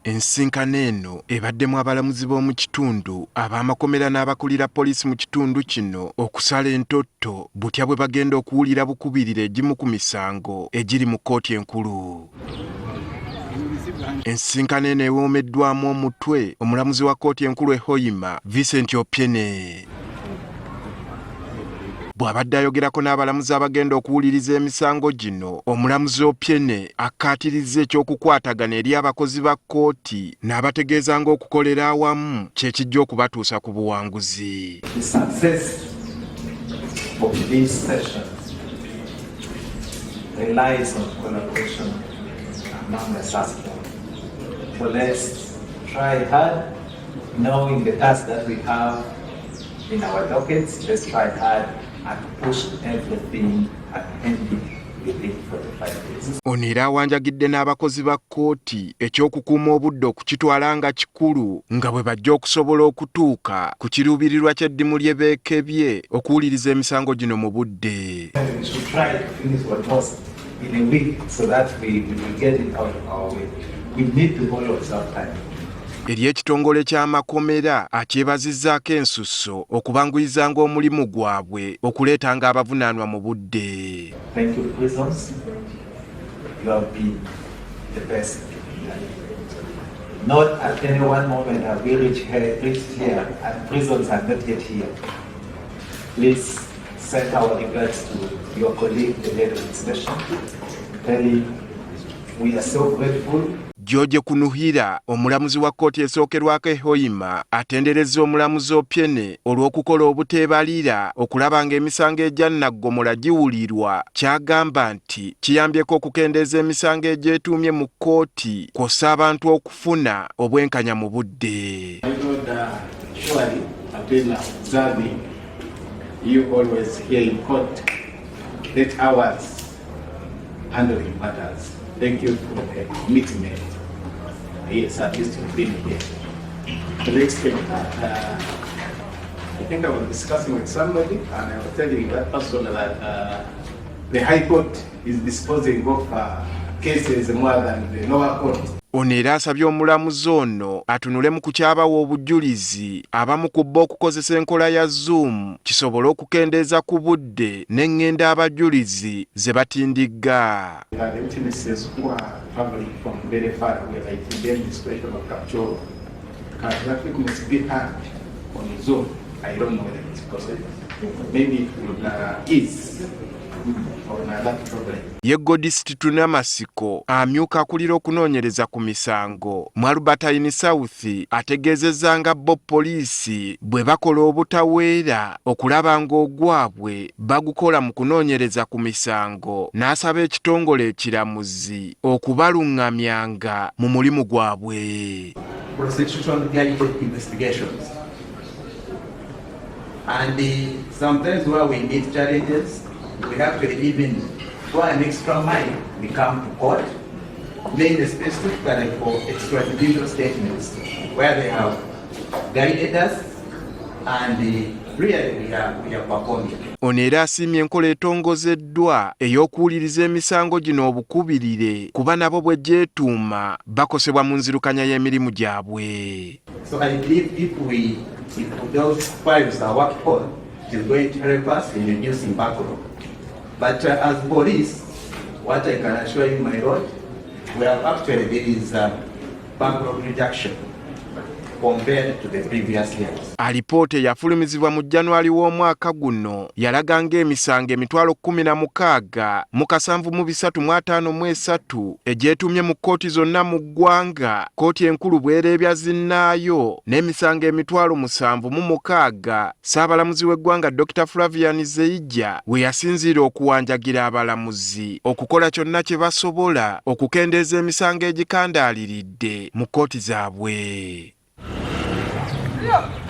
Ensinkano eno ebaddemu abalamuzi b'omu kitundu ab'amakomera n'abakulira poliisi mu kitundu kino okusala entotto butya bwe bagenda okuwulira bukubirira egimu ku misango egiri mu kkooti enkulu. Ensinkano eno ewoomeddwamu omutwe omulamuzi wa kkooti enkulu e Hoima, Vincent Opiene. Bw'abadde ayogerako n'abalamuzi abagenda okuwuliriza emisango gino, omulamuzi Opiene akkaatirizza ekyokukwatagana eri abakozi ba kkooti n'abategeeza ng'okukolera awamu kye kijja okubatuusa ku buwanguzi. The success of these sessions relies on collaboration among the suspects. So let's try hard, knowing the task that we have in our dockets. Let's try hard and push everything at ending within 45 days. Ono era awanjagidde n'abakozi ba kkooti ekyokukuuma obudde okukitwala nga kikulu nga bwe bajja okusobola okutuuka ku kiruubirirwa ky'eddimu lye beekebye okuwuliriza emisango gino mu budde. We should try to finish what was in a week so that we will get it out of our way. We need to follow some time. Eri ekitongole ky'amakomera akyebazizzaako ensusso okubanguyizanga omulimu gwabwe okuleetanga abavunaanwa mu budde. Thank you, prisons. You have been the best. Not at any one moment have we reached here and prisons are not yet here. Please send our regards to your colleague, the head of the station. Tell him we are so grateful. George Kunuhira, omulamuzi wa kkooti esookerwako e Hoima, atenderezza omulamuzi Opiene olw'okukola obuteebalira okulaba ng'emisango egya Naggomola giwulirwa, ky'agamba nti kiyambyeko okukendeeza emisango egyetuumye mu kkooti kw'ossa abantu okufuna obwenkanya mu budde. You always here in court, 8 hours handling matters. Thank you for the commitment. Yes, at least you've been here. The next thing, I think I was discussing with somebody, and I was telling that person that the High Court is disposing of cases more than the lower court. Ono era asabye omulamuzi ono atunule mu kukyabawa obujulizi abamu ku bo okukozesa enkola ya Zoom kisobole okukendeeza ku budde n'engendo abajulizi ze batindigga. The witnesses who are traveling from very far away, like in the situation of Kapchorwa, can that witness be heard on Zoom? I don't know whether it's possible. Maybe it would ease on that problem. Ye Godisiti Namasiko amyuka akulira okunoonyereza ku misango mu Albertine South ategeezezza nga bo poliisi bwe bakola obutaweera okulaba ng'ogwabwe bagukola mu kunoonyereza ku misango, n'asaba ekitongole ekiramuzi okubaluŋŋamyanga mu mulimu gwabwe. Prosecution-guided investigations. And sometimes where we meet challenges, we have to even go an extra mile. We come to court, make the specific for extrajudicial statements where they have guided us and really we have performed. Ono era asiimye enkola etongozeddwa ey'okuwuliriza emisango gino obukubirire kuba nabo bwe gyetuuma bakosebwa mu nzirukanya y'emirimu gyabwe. So I believe if those files are worked on, it is going to help us in reducing backlog. But as police, what I can assure you, my lord, we have actually there is backlog reduction compared to the previous years. Alipoota eyafulumizibwa mu January w'omwaka guno yalaga ng'emisango 16,000 mu 753 egyetumye mu kkooti zonna mu ggwanga, kkooti enkulu bw'ereebya zinnaayo n'emisango 7,060 Ssaabalamuzi w'eggwanga Dr. Flavian Zeija we yasinziira okuwanjagira abalamuzi okukola kyonna kye basobola okukendeeza emisango egikandaaliridde mu kkooti zaabwe. Yeah.